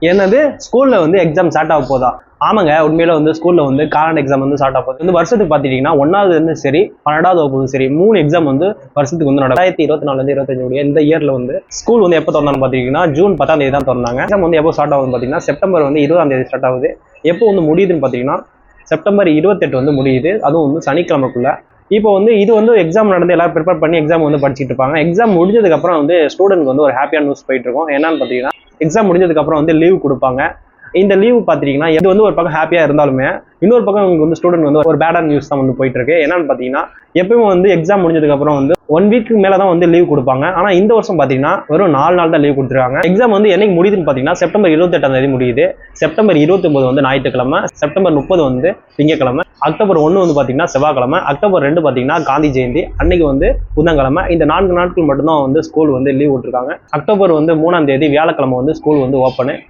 என்னது ஸ்கூல்ல வந்து எக்ஸாம் ஸ்டார்ட் ஆக போதா? ஆமாங்க, உண்மையில வந்து ஸ்கூல்ல வந்து காரண்ட் எக்ஸாம் வந்து ஸ்டார்ட் ஆக போகுது. இந்த வருஷத்துக்கு பார்த்துட்டீங்கன்னா 1வது வந்து சரி 12வது வகுப்பு சரி 3 எக்ஸாம் வந்து வருஷத்துக்கு வந்து 2024 25 இந்த இயர்ல வந்து ஸ்கூல் வந்து எப்போ திறந்தாலும் பார்த்தீங்கன்னா ஜூன் 10ஆம் தேதி தான் திறந்தாங்க. எக்ஸாம் வந்து எப்போ ஸ்டார்ட் ஆகுதுன்னு பார்த்தீங்கன்னா செப்டம்பர் வந்து 20ஆம் தேதி ஸ்டார்ட் ஆகுது. எப்போ வந்து முடியுதுன்னு பார்த்தீங்கன்னா செப்டம்பர் 28 வந்து முடியுது. அதுவும் வந்து சனிக்கிழமைக்குள்ள. இப்போ வந்து இது வந்து எக்ஸாம் நடந்து எல்லாரும் ப்ரிப்பேர் பண்ணி எக்ஸாம் வந்து படிச்சுட்டு இருப்பாங்க. எக்ஸாம் முடிஞ்சதுக்கு அப்புறம் வந்து ஸ்டூடெண்ட் வந்து ஒரு ஹாப்பியான நியூஸ் போயிட்டு இருக்கும். என்னன்னு பார்த்தீங்கன்னா எக்ஸாம் முடிஞ்சதுக்கு அப்புறம் வந்து லீவ் கொடுப்பாங்க. இந்த லீவ் பார்த்துட்டீங்கன்னா இது வந்து ஒரு பக்கம் ஹாப்பியா இருந்தாலுமே இன்னொரு பக்கம் உங்களுக்கு வந்து ஸ்டூடெண்ட் வந்து ஒரு பேடான நியூஸ் தான் வந்து போயிட்டு இருக்கு. என்னன்னு பார்த்தீங்கன்னா எப்பவும் வந்து எக்ஸாம் முடிஞ்சதுக்கு அப்புறம் வந்து 1 வீக்கு மேல தான் வந்து லீவ் கொடுப்பாங்க. ஆனா இந்த வருஷம் பாத்தீங்கன்னா வெறும் 4 நாள் தான் லீவ் கொடுத்துருக்காங்க. எக்ஸாம் வந்து என்னைக்கு முடியுதுன்னு பாத்தீங்கன்னா செப்டம்பர் 28ஆம் தேதி முடியுது. செப்டம்பர் 29 வந்து ஞாயிற்றுக்கிழமை, செப்டம்பர் 30 வந்து திங்கக்கிழமை, அக்டோபர் 1 வந்து பாத்தீங்கன்னா செவ்வாய்க்கிழமை, அக்டோபர் 2 பாத்தீங்கன்னா காந்தி ஜெயந்தி அன்னைக்கு வந்து புதன்கிழமை. இந்த 4 நாட்கள் மட்டும்தான் வந்து ஸ்கூல் வந்து லீவ் விட்டுருக்காங்க. அக்டோபர் வந்து 3ஆம் தேதி வியாழக்கிழமை வந்து ஸ்கூல் வந்து ஓப்பனு.